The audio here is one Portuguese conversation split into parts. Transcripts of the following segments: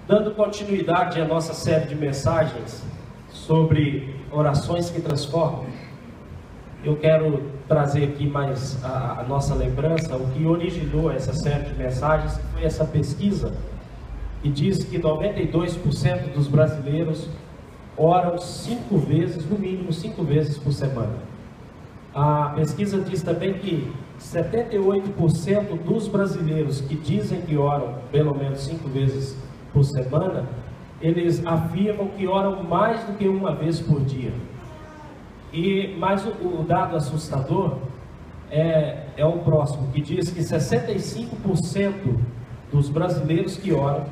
Dando continuidade à nossa série de mensagens sobre orações que transformam, eu quero trazer aqui mais a nossa lembrança, o que originou essa série de mensagens foi essa pesquisa que diz que 92% dos brasileiros oram 5 vezes, no mínimo 5 vezes por semana. A pesquisa diz também que 78% dos brasileiros que dizem que oram pelo menos 5 vezes por semana, eles afirmam que oram mais do que uma vez por dia. Mas o dado assustador é o próximo, que diz que 65% dos brasileiros que oram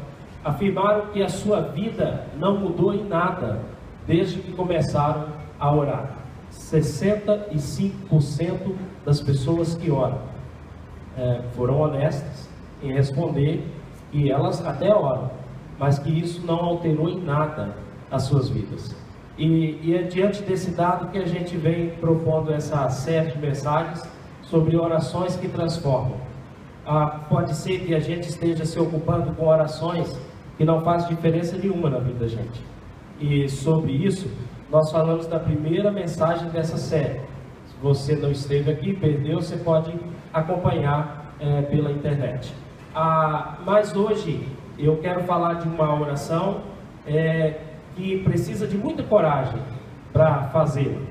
afirmaram que a sua vida não mudou em nada desde que começaram a orar. 65% das pessoas que oram foram honestas em responder que elas até oram, mas que isso não alterou em nada as suas vidas. E é diante desse dado que a gente vem propondo essa série de mensagens sobre orações que transformam. Pode ser que a gente esteja se ocupando com orações que não fazem diferença nenhuma na vida da gente. E sobre isso, nós falamos da primeira mensagem dessa série. Se você não esteve aqui, perdeu, você pode acompanhar pela internet. Mas hoje eu quero falar de uma oração que precisa de muita coragem para fazê-la.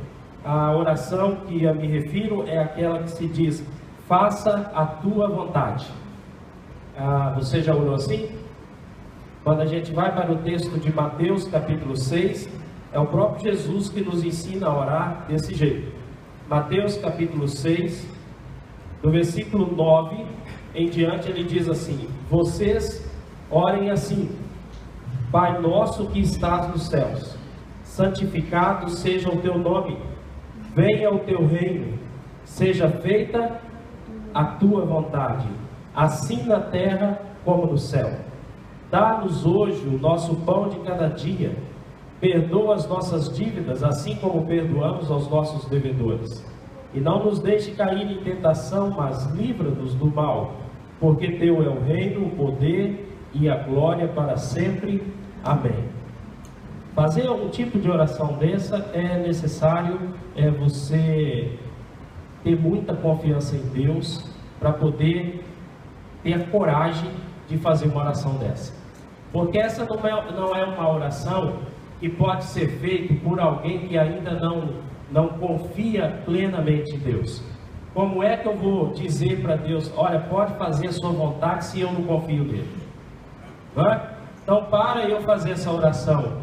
A oração que eu me refiro é aquela que se diz: faça a tua vontade. Você já orou assim? Quando a gente vai para o texto de Mateus capítulo 6, é o próprio Jesus que nos ensina a orar desse jeito. Mateus capítulo 6, do versículo 9 em diante, ele diz assim: vocês orem assim: Pai nosso que estás nos céus, santificado seja o teu nome, venha o teu reino, seja feita a tua vontade, assim na terra como no céu. Dá-nos hoje o nosso pão de cada dia, perdoa as nossas dívidas, assim como perdoamos aos nossos devedores. E não nos deixe cair em tentação, mas livra-nos do mal, porque teu é o reino, o poder e a glória para sempre. Amém. Fazer algum tipo de oração dessa é necessário você ter muita confiança em Deus para poder ter a coragem de fazer uma oração dessa. Porque essa não é uma oração que pode ser feita por alguém que ainda não confia plenamente em Deus. Como é que eu vou dizer para Deus: olha, pode fazer a sua vontade, se eu não confio nele? Não é? Então, para eu fazer essa oração,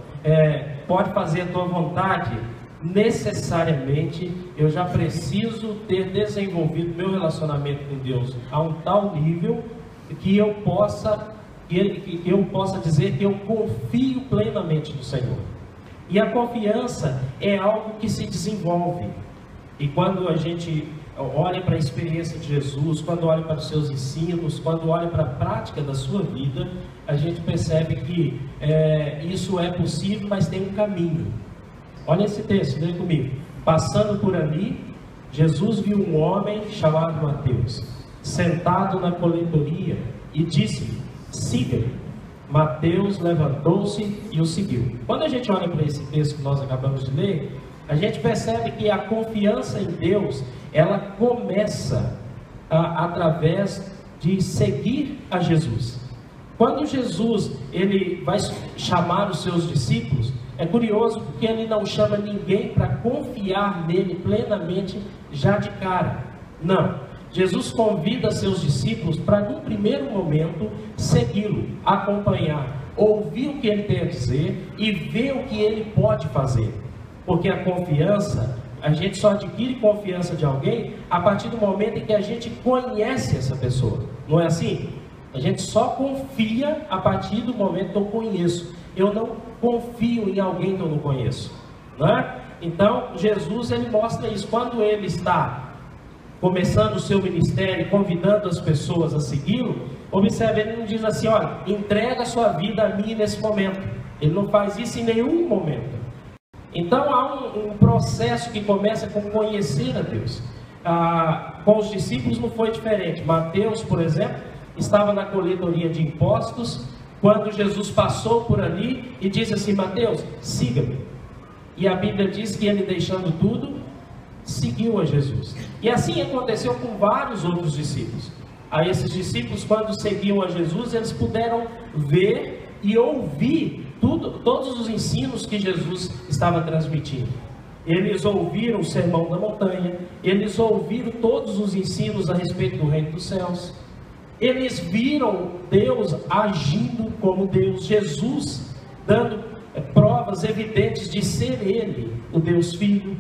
pode fazer a tua vontade, necessariamente eu já preciso ter desenvolvido meu relacionamento com Deus a um tal nível que eu possa dizer que eu confio plenamente no Senhor. E a confiança é algo que se desenvolve. E quando a gente olha para a experiência de Jesus, quando olha para os seus ensinos, quando olha para a prática da sua vida, a gente percebe que isso é possível, mas tem um caminho. Olha esse texto, leia comigo. Passando por ali, Jesus viu um homem chamado Mateus, sentado na coletoria, e disse-lhe: siga-me. Mateus levantou-se e o seguiu. Quando a gente olha para esse texto que nós acabamos de ler, a gente percebe que a confiança em Deus, ela começa através de seguir a Jesus. Quando Jesus ele vai chamar os seus discípulos, é curioso porque ele não chama ninguém para confiar nele plenamente já de cara. Não. Jesus convida seus discípulos para, num primeiro momento, segui-lo, acompanhar, ouvir o que ele tem a dizer e ver o que ele pode fazer. Porque a confiança, a gente só adquire confiança de alguém a partir do momento em que a gente conhece essa pessoa. Não é assim? A gente só confia a partir do momento que eu conheço. Eu não confio em alguém que eu não conheço. Não é? Então, Jesus ele mostra isso. Quando ele está começando o seu ministério, convidando as pessoas a segui-lo, observe, ele não diz assim: olha, entrega a sua vida a mim nesse momento. Ele não faz isso em nenhum momento. Então há um processo que começa com conhecer a Deus. Com os discípulos não foi diferente. Mateus, por exemplo, estava na coletoria de impostos quando Jesus passou por ali e disse assim: Mateus, siga-me. E a Bíblia diz que ele, deixando tudo, seguiu a Jesus. E assim aconteceu com vários outros discípulos. A esses discípulos, quando seguiam a Jesus, eles puderam ver e ouvir todos os ensinos que Jesus estava transmitindo. Eles ouviram o sermão da montanha, eles ouviram todos os ensinos a respeito do reino dos céus, eles viram Deus agindo como Deus, Jesus dando provas evidentes de ser Ele, o Deus Filho.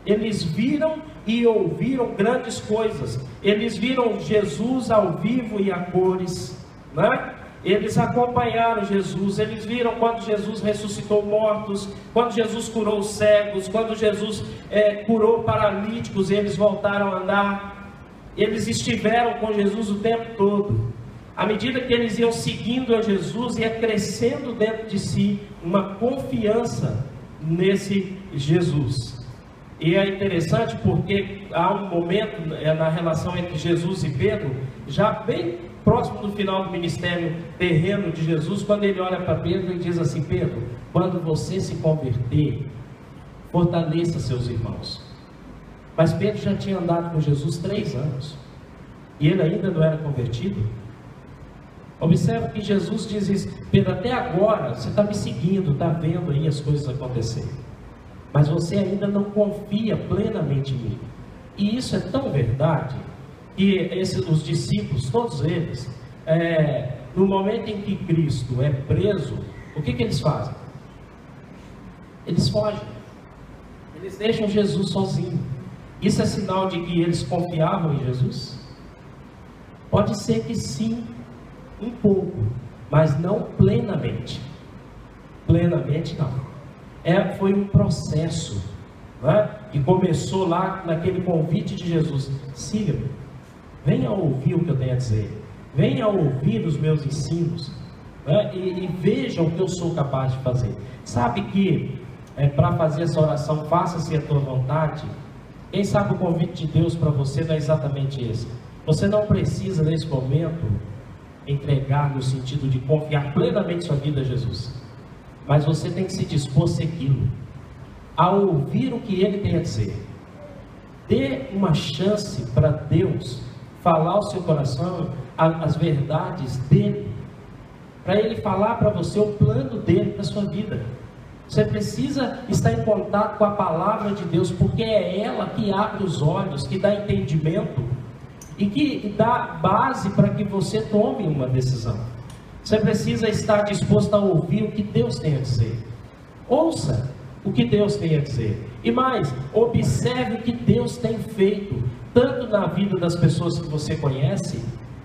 Eles viram e ouviram grandes coisas, eles viram Jesus ao vivo e a cores, né? Eles acompanharam Jesus, eles viram quando Jesus ressuscitou mortos, quando Jesus curou os cegos, quando Jesus curou paralíticos e eles voltaram a andar. Eles estiveram com Jesus o tempo todo. À medida que eles iam seguindo a Jesus, ia crescendo dentro de si uma confiança nesse Jesus. E é interessante porque há um momento na relação entre Jesus e Pedro, já bem próximo do final do ministério terreno de Jesus, quando ele olha para Pedro e diz assim: Pedro, quando você se converter, fortaleça seus irmãos. Mas Pedro já tinha andado com Jesus 3 anos, e ele ainda não era convertido. Observe que Jesus diz isso: Pedro, até agora você está me seguindo, está vendo aí as coisas acontecerem, mas você ainda não confia plenamente em mim. E isso é tão verdade, que os discípulos, todos eles, no momento em que Cristo é preso, o que eles fazem? Eles fogem, eles deixam Jesus sozinho. Isso é sinal de que eles confiavam em Jesus? Pode ser que sim, um pouco, mas não plenamente. Plenamente não. Foi um processo, né, que começou lá naquele convite de Jesus: siga-me, venha ouvir o que eu tenho a dizer, venha ouvir os meus ensinos, né, e veja o que eu sou capaz de fazer. Sabe que para fazer essa oração, faça-se a tua vontade, quem sabe o convite de Deus para você não é exatamente esse. Você não precisa nesse momento entregar no sentido de confiar plenamente sua vida a Jesus, mas você tem que se dispor a segui-lo, a ouvir o que Ele tem a dizer. Dê uma chance para Deus falar ao seu coração as verdades dEle, para Ele falar para você o plano dEle para a sua vida. Você precisa estar em contato com a palavra de Deus, porque é ela que abre os olhos, que dá entendimento e que dá base para que você tome uma decisão. Você precisa estar disposto a ouvir o que Deus tem a dizer. Ouça o que Deus tem a dizer. E mais, observe o que Deus tem feito, tanto na vida das pessoas que você conhece,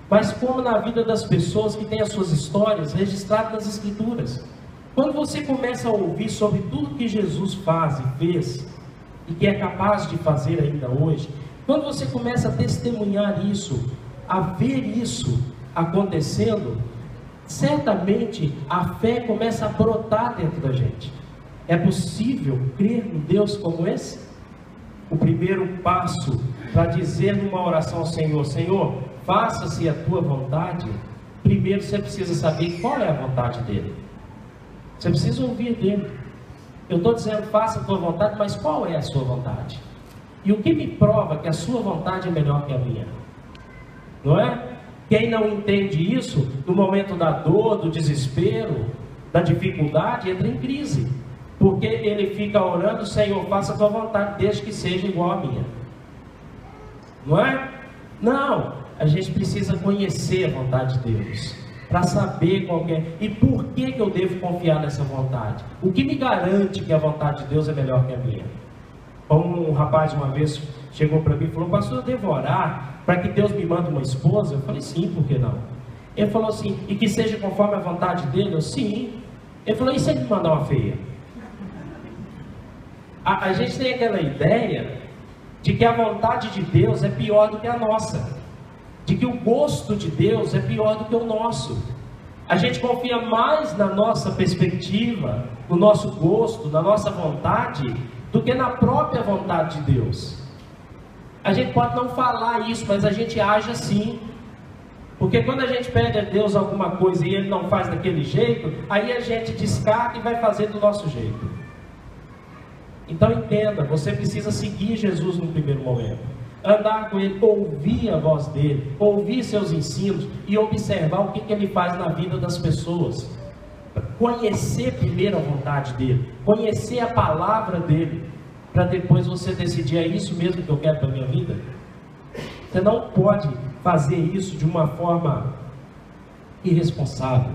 mas como na vida das pessoas que têm as suas histórias registradas nas Escrituras. Quando você começa a ouvir sobre tudo que Jesus faz e fez, e que é capaz de fazer ainda hoje, quando você começa a testemunhar isso, a ver isso acontecendo, certamente a fé começa a brotar dentro da gente. É possível crer em Deus como esse? O primeiro passo para dizer numa oração ao Senhor: Senhor, faça-se a tua vontade. Primeiro você precisa saber qual é a vontade dele. Você precisa ouvir dele. Eu estou dizendo, faça a tua vontade, mas qual é a sua vontade? E o que me prova que a sua vontade é melhor que a minha? Não é? Quem não entende isso, no momento da dor, do desespero, da dificuldade, entra em crise, porque ele fica orando: Senhor, faça a tua vontade, desde que seja igual à minha. Não é? Não, a gente precisa conhecer a vontade de Deus, para saber qual é, e por que eu devo confiar nessa vontade. O que me garante que a vontade de Deus é melhor que a minha? Como um rapaz uma vez chegou para mim e falou: pastor, eu devo orar para que Deus me mande uma esposa? Eu falei: sim, por que não? Ele falou assim: e que seja conforme a vontade dele? Eu: sim. Ele falou: e se ele me mandar uma feia? A gente tem aquela ideia de que a vontade de Deus é pior do que a nossa, de que o gosto de Deus é pior do que o nosso. A gente confia mais na nossa perspectiva, no nosso gosto, na nossa vontade, do que na própria vontade de Deus. A gente pode não falar isso, mas a gente age assim. Porque quando a gente pede a Deus alguma coisa e Ele não faz daquele jeito, aí a gente descarta e vai fazer do nosso jeito. Então entenda, você precisa seguir Jesus no primeiro momento, andar com Ele, ouvir a voz dEle, ouvir seus ensinos e observar o que Ele faz na vida das pessoas. Conhecer primeiro a vontade dEle, conhecer a palavra dEle, para depois você decidir, é isso mesmo que eu quero para a minha vida? Você não pode fazer isso de uma forma irresponsável.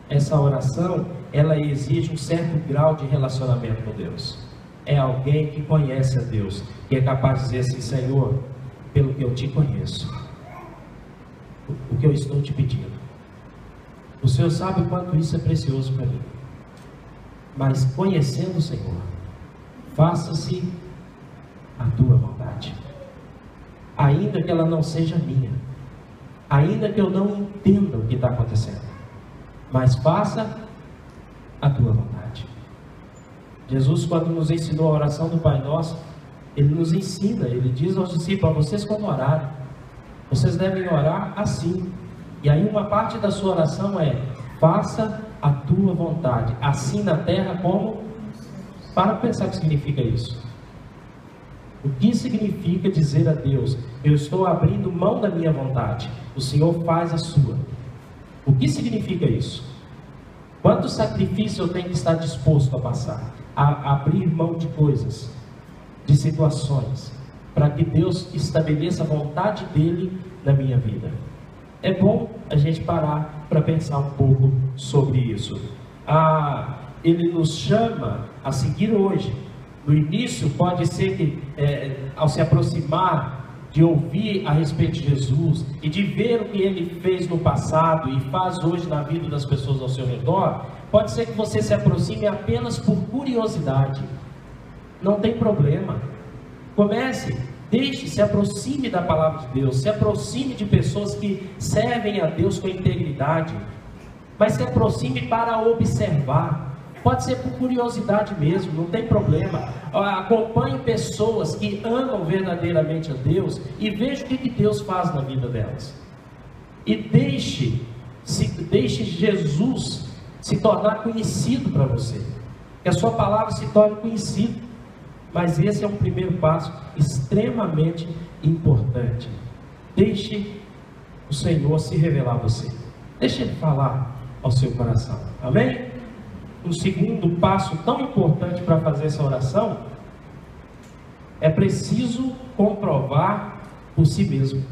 Essa oração, ela exige um certo grau de relacionamento com Deus. É alguém que conhece a Deus, que é capaz de dizer assim: Senhor, pelo que eu te conheço, o que eu estou te pedindo, o Senhor sabe o quanto isso é precioso para mim, mas conhecendo o Senhor, faça-se a tua vontade, ainda que ela não seja minha, ainda que eu não entenda o que está acontecendo, mas faça a tua vontade. Jesus, quando nos ensinou a oração do Pai Nosso, Ele nos ensina, Ele diz aos discípulos: vocês quando orarem, vocês devem orar assim. E aí uma parte da sua oração é: faça a tua vontade, assim na terra como... Para pensar o que significa isso. O que significa dizer a Deus: eu estou abrindo mão da minha vontade, o Senhor faz a sua? O que significa isso? Quanto sacrifício eu tenho que estar disposto a passar, a abrir mão de coisas, de situações, para que Deus estabeleça a vontade dEle na minha vida? É bom a gente parar para pensar um pouco sobre isso. Ele nos chama a seguir hoje. No início pode ser que ao se aproximar, de ouvir a respeito de Jesus e de ver o que Ele fez no passado e faz hoje na vida das pessoas ao seu redor, pode ser que você se aproxime apenas por curiosidade. Não tem problema. Comece, se aproxime da palavra de Deus, se aproxime de pessoas que servem a Deus com integridade, mas se aproxime para observar. Pode ser por curiosidade mesmo, não tem problema. Acompanhe pessoas que amam verdadeiramente a Deus e veja o que Deus faz na vida delas. E deixe Jesus se tornar conhecido para você. Que a sua palavra se torne conhecida. Mas esse é um primeiro passo extremamente importante. Deixe o Senhor se revelar a você. Deixe Ele falar ao seu coração. Amém? Um segundo passo tão importante para fazer essa oração: é preciso comprovar por si mesmo.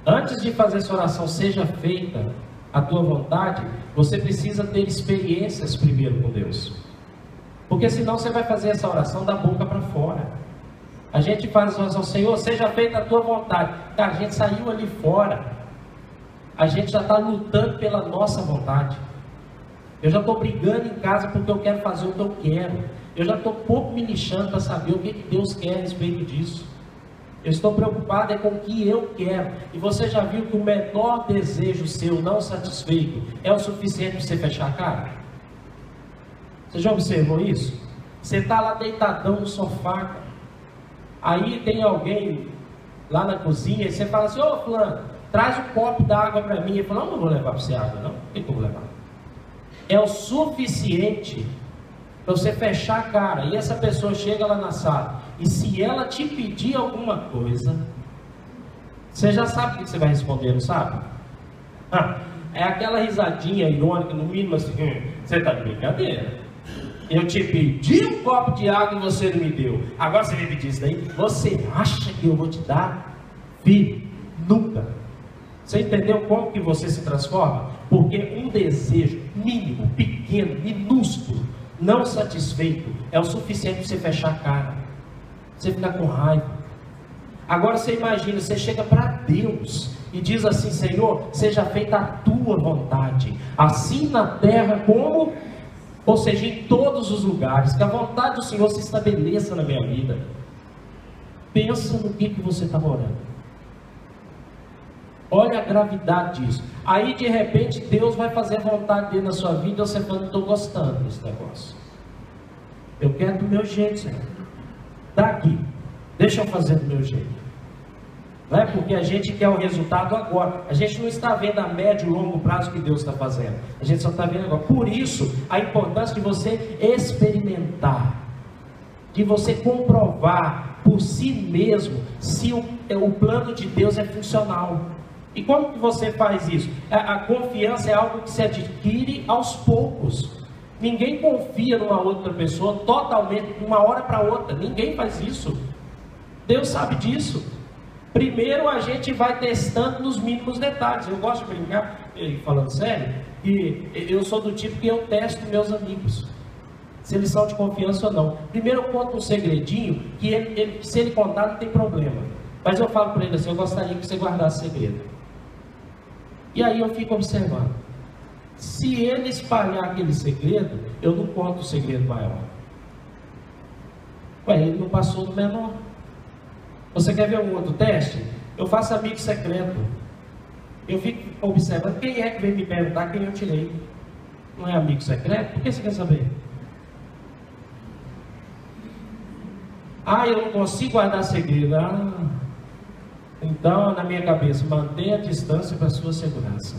Antes de fazer essa oração, seja feita a tua vontade, você precisa ter experiências primeiro com Deus, porque senão você vai fazer essa oração da boca para fora. A gente faz a oração: Senhor, seja feita a tua vontade. Cara, a gente saiu ali fora, a gente já está lutando pela nossa vontade. Eu já estou brigando em casa porque eu quero fazer o que eu quero. Eu já estou pouco me lixando para saber o que Deus quer a respeito disso. Eu estou preocupado com o que eu quero. E você já viu que o menor desejo seu não satisfeito é o suficiente para você fechar a cara? Você já observou isso? Você está lá deitadão no sofá, cara. Aí tem alguém lá na cozinha e você fala assim: ô fulano, traz um copo d'água para mim. Ele fala: não vou levar para você água não. Por que eu vou levar? É o suficiente para você fechar a cara. E essa pessoa chega lá na sala, e se ela te pedir alguma coisa, você já sabe o que você vai responder, não sabe? É aquela risadinha irônica, no mínimo assim: você está de brincadeira? Eu te pedi um copo de água e você não me deu. Agora você me pedir isso daí? Você acha que eu vou te dar? Filho, nunca. Você entendeu como que você se transforma? Porque um desejo mínimo, pequeno, minúsculo, não satisfeito, é o suficiente para você fechar a cara. Você fica com raiva. Agora você imagina, você chega para Deus e diz assim: Senhor, seja feita a tua vontade, assim na terra como... Ou seja, em todos os lugares, que a vontade do Senhor se estabeleça na minha vida. Pensa no que você está orando. Olha a gravidade disso. Aí de repente Deus vai fazer a vontade dele na sua vida, e você fala: não estou gostando desse negócio. Eu quero do meu jeito, Senhor. Daqui, deixa eu fazer do meu jeito. Não é porque a gente quer o resultado agora. A gente não está vendo a médio e longo prazo que Deus está fazendo. A gente só está vendo agora. Por isso, a importância de você experimentar, de você comprovar por si mesmo se o plano de Deus é funcional. E como que você faz isso? A confiança é algo que se adquire aos poucos. Ninguém confia numa outra pessoa totalmente, de uma hora para outra. Ninguém faz isso. Deus sabe disso. Primeiro a gente vai testando nos mínimos detalhes. Eu gosto de brincar, falando sério, e eu sou do tipo que eu testo meus amigos, se eles são de confiança ou não. Primeiro eu conto um segredinho, que se ele contar não tem problema. Mas eu falo para ele assim, eu gostaria que você guardasse segredo. E aí eu fico observando. Se ele espalhar aquele segredo, eu não conto o segredo maior. Ué, ele não passou do menor. Você quer ver um outro teste? Eu faço amigo secreto. Eu fico observando quem é que vem me perguntar quem eu tirei. Não é amigo secreto? Por que você quer saber? Ah, eu não consigo guardar segredo. Ah, então, na minha cabeça, mantenha a distância para a sua segurança.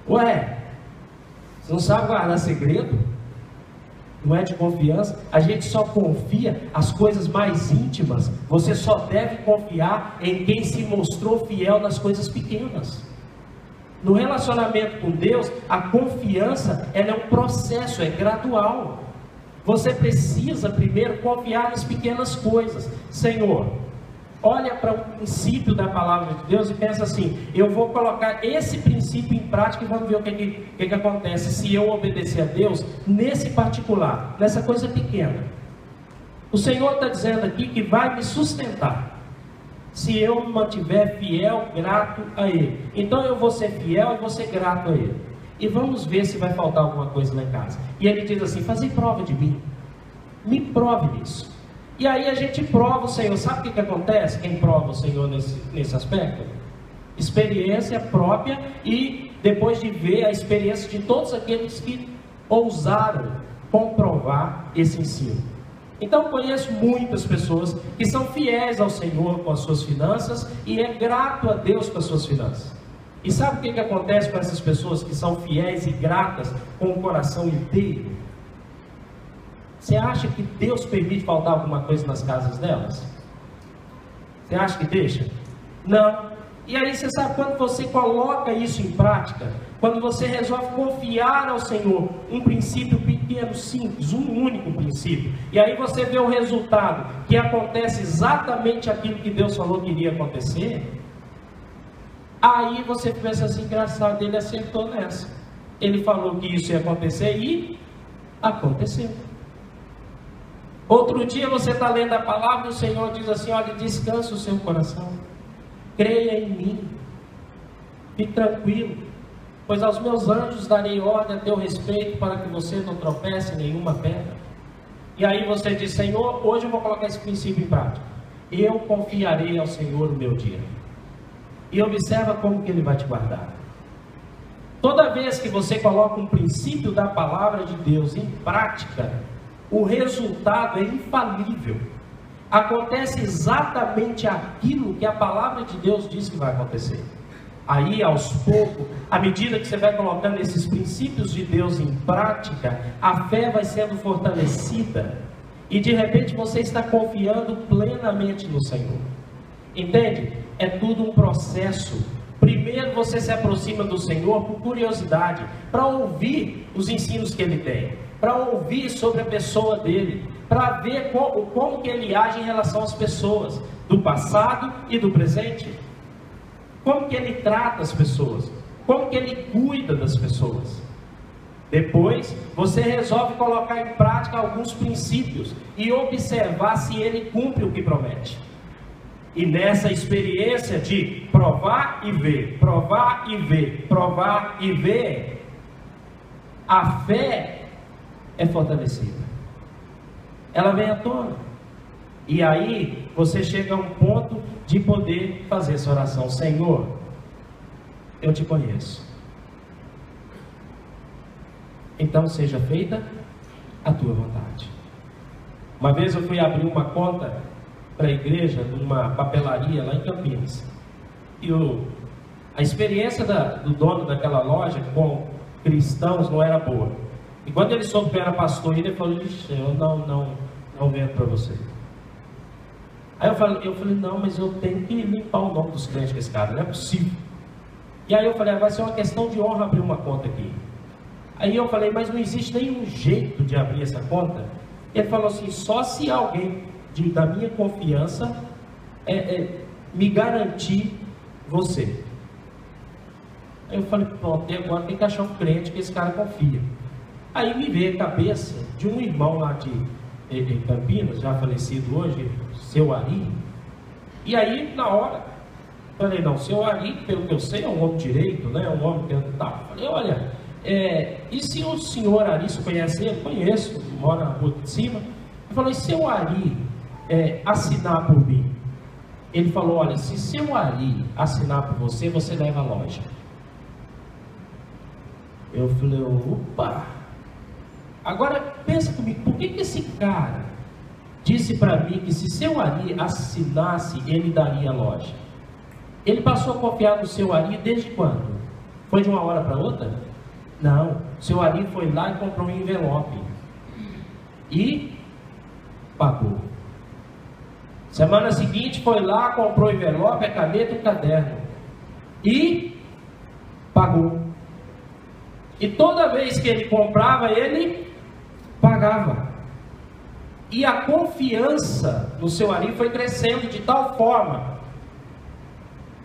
Ué, você não sabe guardar segredo? Não é de confiança? A gente só confia as coisas mais íntimas. Você só deve confiar em quem se mostrou fiel nas coisas pequenas. No relacionamento com Deus, a confiança ela é um processo, é gradual. Você precisa primeiro confiar nas pequenas coisas. Senhor, olha para o princípio da palavra de Deus e pensa assim, eu vou colocar esse princípio em prática e vamos ver o que acontece se eu obedecer a Deus nesse particular, nessa coisa pequena. O Senhor está dizendo aqui que vai me sustentar se eu me mantiver fiel, grato a Ele. Então eu vou ser fiel e vou ser grato a Ele. E vamos ver se vai faltar alguma coisa lá em casa. E Ele diz assim, fazei prova de mim, me prove nisso. E aí a gente prova o Senhor. Sabe o que acontece? Quem prova o Senhor nesse aspecto? Experiência própria e depois de ver a experiência de todos aqueles que ousaram comprovar esse ensino. Então conheço muitas pessoas que são fiéis ao Senhor com as suas finanças e é grato a Deus com as suas finanças. E sabe o que acontece com essas pessoas que são fiéis e gratas com o coração inteiro? Você acha que Deus permite faltar alguma coisa nas casas delas? Você acha que deixa? Não. E aí você sabe, quando você coloca isso em prática, quando você resolve confiar ao Senhor, um princípio pequeno, simples, um único princípio, e aí você vê o resultado, que acontece exatamente aquilo que Deus falou que iria acontecer, aí você pensa assim, engraçado, ele acertou nessa. Ele falou que isso ia acontecer e aconteceu. Outro dia você está lendo a palavra e o Senhor diz assim, olha, descansa o seu coração, creia em mim, fique tranquilo, pois aos meus anjos darei ordem a teu respeito para que você não tropece em nenhuma pedra. E aí você diz, Senhor, hoje eu vou colocar esse princípio em prática, eu confiarei ao Senhor o meu dia. E observa como que Ele vai te guardar. Toda vez que você coloca um princípio da palavra de Deus em prática, o resultado é infalível. Acontece exatamente aquilo que a palavra de Deus diz que vai acontecer. Aí, aos poucos, à medida que você vai colocando esses princípios de Deus em prática, a fé vai sendo fortalecida. E de repente você está confiando plenamente no Senhor. Entende? É tudo um processo. Primeiro você se aproxima do Senhor por curiosidade, para ouvir os ensinos que Ele tem, para ouvir sobre a pessoa dEle, para ver como que Ele age em relação às pessoas, do passado e do presente. Como que Ele trata as pessoas, como que Ele cuida das pessoas. Depois, você resolve colocar em prática alguns princípios e observar se Ele cumpre o que promete. E nessa experiência de provar e ver, provar e ver, provar e ver, a fé é fortalecida. Ela vem à tona. E aí você chega a um ponto de poder fazer essa oração. Senhor, eu te conheço. Então seja feita a tua vontade. Uma vez eu fui abrir uma conta para a igreja, numa papelaria lá em Campinas. E a experiência do dono daquela loja com cristãos não era boa. E quando ele soube que eu era pastor, ele falou: "Ixi, eu não vendo para você." Aí eu falei: "Não, mas eu tenho que limpar o nome dos clientes desse cara, não é possível." E aí eu falei: "Vai ser uma questão de honra abrir uma conta aqui." Aí eu falei: "Mas não existe nenhum jeito de abrir essa conta?" Ele falou assim: "Só se alguém da minha confiança me garantir você." Aí eu falei: "Pronto, e agora tem que achar um crente que esse cara confia." Aí me veio a cabeça de um irmão lá de Campinas, já falecido hoje, seu Ari. E aí, na hora, falei: "Não, seu Ari, pelo que eu sei, é um homem direito, né? Um homem que anda tal." Falei: "Olha, e se o senhor Ari, se conhece ele?" "Conheço, mora na rua de cima." Eu falei: "Se o Ari assinar por mim?" Ele falou: "Olha, se seu Ari assinar por você, você leva a loja." Eu falei: "Opa!" Agora pensa comigo, por que esse cara disse para mim que se seu Ari assinasse, ele daria a loja? Ele passou a confiar no seu Ari desde quando? Foi de uma hora para outra? Não, seu Ari foi lá e comprou um envelope e pagou. Semana seguinte foi lá, comprou o envelope, a caneta e o caderno e pagou. E toda vez que ele comprava, ele pagava. E a confiança no seu Ari foi crescendo de tal forma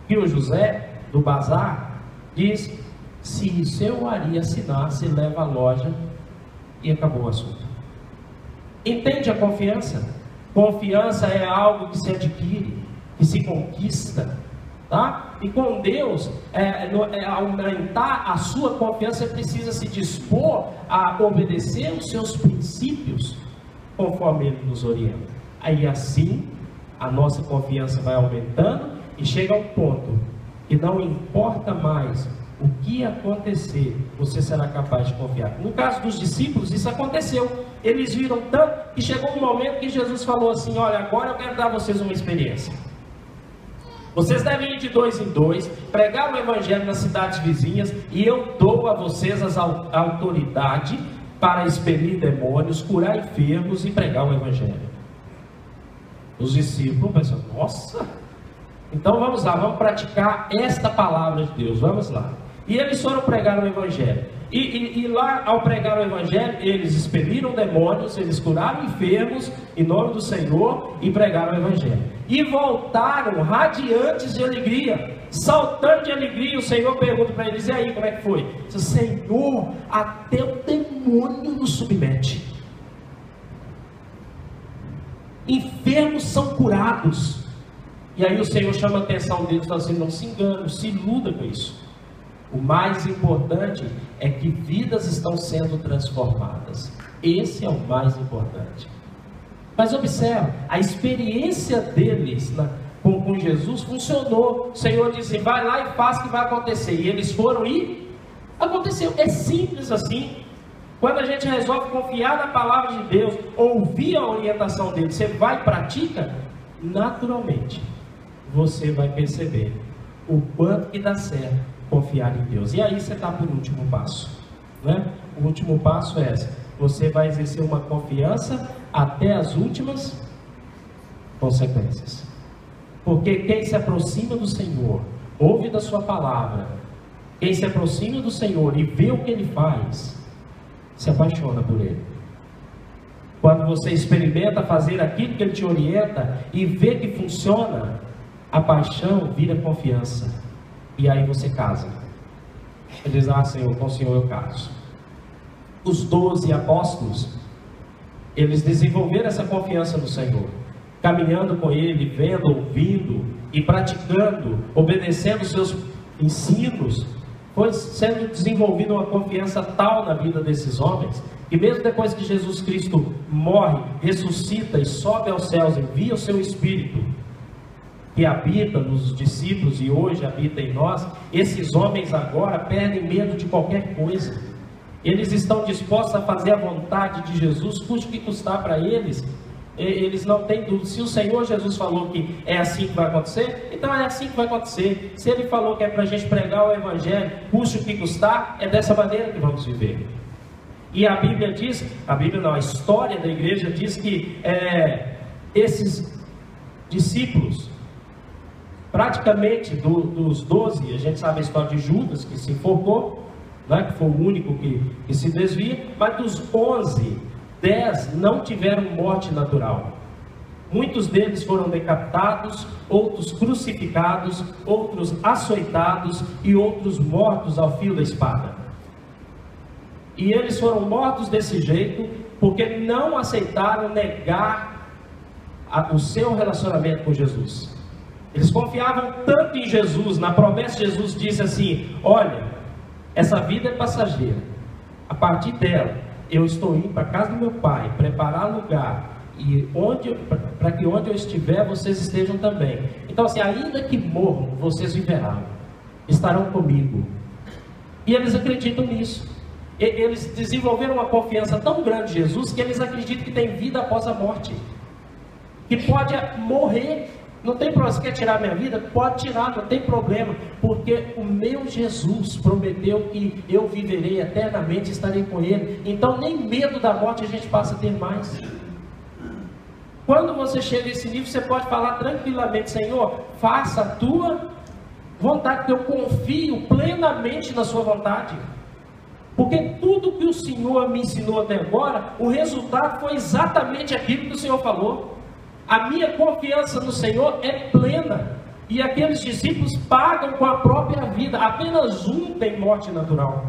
que o José do bazar diz: "Se seu Ari assinar, se leva a loja", e acabou o assunto. Entende a confiança? Confiança é algo que se adquire, que se conquista, tá? E com Deus, aumentar a sua confiança, você precisa se dispor a obedecer os seus princípios, conforme Ele nos orienta. Aí assim, a nossa confiança vai aumentando e chega a um ponto que não importa mais o que acontecer, você será capaz de confiar. No caso dos discípulos, isso aconteceu. Eles viram tanto que chegou um momento que Jesus falou assim: "Olha, agora eu quero dar a vocês uma experiência. Vocês devem ir de 2 em 2, pregar o evangelho nas cidades vizinhas, e eu dou a vocês a autoridade para expelir demônios, curar enfermos e pregar o evangelho." Os discípulos pensam: "Nossa, então vamos lá, vamos praticar esta palavra de Deus, vamos lá." E eles foram pregar o evangelho. E lá, ao pregar o evangelho, eles expeliram demônios, eles curaram enfermos em nome do Senhor e pregaram o evangelho. E voltaram radiantes de alegria, saltando de alegria. E o Senhor pergunta para eles: "E aí, como é que foi?" Diz: "Senhor, até o demônio nos submete. Enfermos são curados." E aí o Senhor chama a atenção deles e fala assim: "Não se engane, não se iluda com isso. O mais importante é que vidas estão sendo transformadas. Esse é o mais importante." Mas observe, a experiência deles com Jesus funcionou. O Senhor disse: "Vai lá e faz que vai acontecer." E eles foram e aconteceu. É simples assim. Quando a gente resolve confiar na palavra de Deus, ouvir a orientação dele, você vai e pratica, naturalmente você vai perceber o quanto que dá certo confiar em Deus. E aí você está por último passo, né? O último passo é esse: você vai exercer uma confiança até as últimas consequências. Porque quem se aproxima do Senhor, ouve da sua palavra, quem se aproxima do Senhor e vê o que Ele faz, se apaixona por Ele. Quando você experimenta fazer aquilo que Ele te orienta e vê que funciona, a paixão vira confiança. E aí você casa. Ele diz: "Ah, Senhor, com o Senhor eu caso." Os 12 apóstolos, eles desenvolveram essa confiança no Senhor, caminhando com Ele, vendo, ouvindo e praticando, obedecendo os seus ensinos. Foi sendo desenvolvida uma confiança tal na vida desses homens, que mesmo depois que Jesus Cristo morre, ressuscita e sobe aos céus, envia o seu Espírito, que habita nos discípulos e hoje habita em nós, esses homens agora perdem medo de qualquer coisa. Eles estão dispostos a fazer a vontade de Jesus, custe o que custar para eles. Eles não têm dúvida. Se o Senhor Jesus falou que é assim que vai acontecer, então é assim que vai acontecer. Se Ele falou que é para a gente pregar o Evangelho, custe o que custar, é dessa maneira que vamos viver. E a Bíblia diz, a história da igreja diz que esses discípulos, praticamente dos 12, a gente sabe a história de Judas, que se enforcou, né, que foi o único que se desvia, mas dos 11, 10 não tiveram morte natural. Muitos deles foram decapitados, outros crucificados, outros açoitados e outros mortos ao fio da espada. E eles foram mortos desse jeito porque não aceitaram negar o seu relacionamento com Jesus. Eles confiavam tanto em Jesus, na promessa de Jesus disse assim: olha, essa vida é passageira, a partir dela eu estou indo para a casa do meu pai, preparar lugar, e para que onde eu estiver, vocês estejam também. Então assim, ainda que morram, vocês viverão, estarão comigo. E eles acreditam nisso. Eles desenvolveram uma confiança tão grande em Jesus, que eles acreditam que tem vida após a morte, que pode morrer. Não tem problema, você quer tirar minha vida? Pode tirar, não tem problema, porque o meu Jesus prometeu que eu viverei eternamente, estarei com Ele. Então nem medo da morte a gente passa a ter mais. Quando você chega a esse nível, você pode falar tranquilamente: Senhor, faça a tua vontade, porque eu confio plenamente na sua vontade. Porque tudo que o Senhor me ensinou até agora, o resultado foi exatamente aquilo que o Senhor falou. A minha confiança no Senhor é plena. E aqueles discípulos pagam com a própria vida. Apenas um tem morte natural.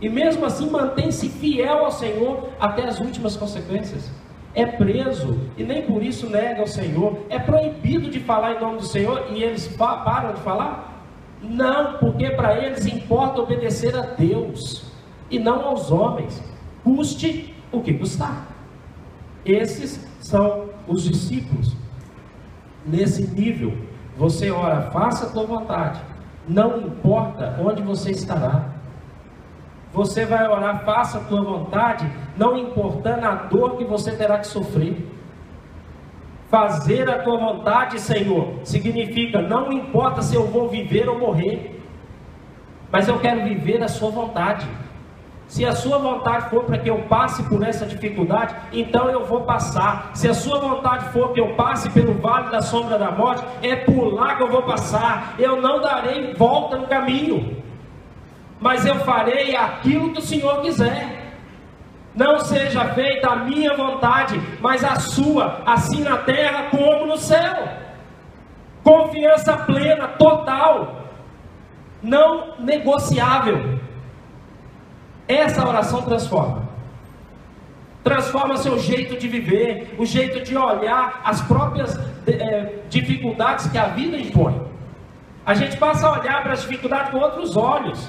E mesmo assim mantém-se fiel ao Senhor até as últimas consequências. É preso e nem por isso nega o Senhor. É proibido de falar em nome do Senhor e eles param de falar? Não, porque para eles importa obedecer a Deus e não aos homens, custe o que custar. Esses são os discípulos. Nesse nível, você ora: faça a tua vontade, não importa onde você estará. Você vai orar: faça a tua vontade, não importando a dor que você terá que sofrer. Fazer a tua vontade, Senhor, significa: não importa se eu vou viver ou morrer, mas eu quero viver a sua vontade. Se a sua vontade for para que eu passe por essa dificuldade, então eu vou passar. Se a sua vontade for que eu passe pelo vale da sombra da morte, é por lá que eu vou passar. Eu não darei volta no caminho, mas eu farei aquilo que o Senhor quiser. Não seja feita a minha vontade, mas a sua, assim na terra como no céu. Confiança plena, total, não negociável. Essa oração transforma seu jeito de viver, o jeito de olhar as próprias dificuldades que a vida impõe. A gente passa a olhar para as dificuldades com outros olhos.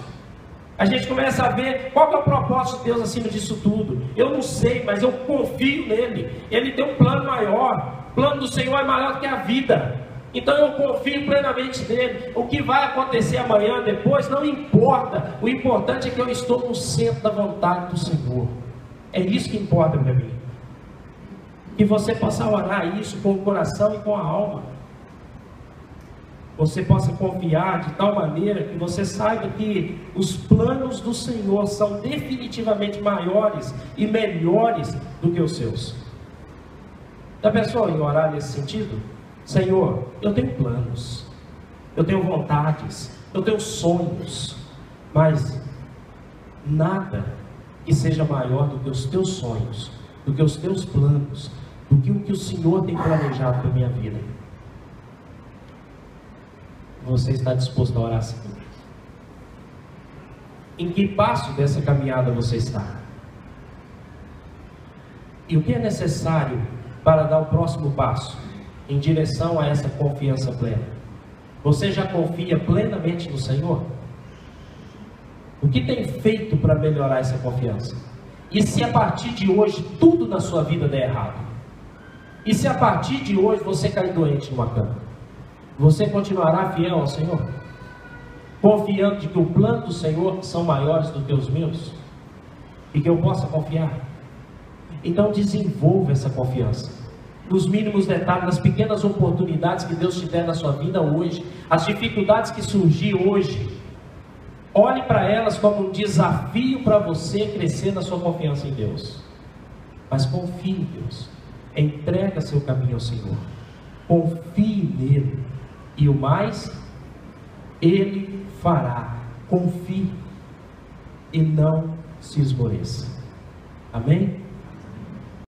A gente começa a ver qual é o propósito de Deus acima disso tudo. Eu não sei, mas eu confio nele. Ele tem um plano maior. O plano do Senhor é maior do que a vida. Então eu confio plenamente nele. O que vai acontecer amanhã, depois, não importa. O importante é que eu estou no centro da vontade do Senhor. É isso que importa para mim. Que você possa orar isso com o coração e com a alma. Você possa confiar de tal maneira que você saiba que os planos do Senhor são definitivamente maiores e melhores do que os seus. Já pensou em orar nesse sentido? Senhor, eu tenho planos, eu tenho vontades, eu tenho sonhos, mas nada que seja maior do que os teus sonhos, do que os teus planos, do que o que o Senhor tem planejado para a minha vida. Você está disposto a orar assim? Em que passo dessa caminhada você está? E o que é necessário para dar o próximo passo em direção a essa confiança plena? Você já confia plenamente no Senhor? O que tem feito para melhorar essa confiança? E se a partir de hoje tudo na sua vida der errado? E se a partir de hoje você cair doente numa cama? Você continuará fiel ao Senhor? Confiando de que o plano do Senhor são maiores do que os meus? E que eu possa confiar? Então desenvolva essa confiança. nos mínimos detalhes, nas pequenas oportunidades que Deus te der na sua vida hoje, as dificuldades que surgir hoje. Olhe para elas como um desafio para você crescer na sua confiança em Deus. Mas confie em Deus. Entrega seu caminho ao Senhor. Confie nele. E o mais, Ele fará. Confie e não se esmoreça. Amém?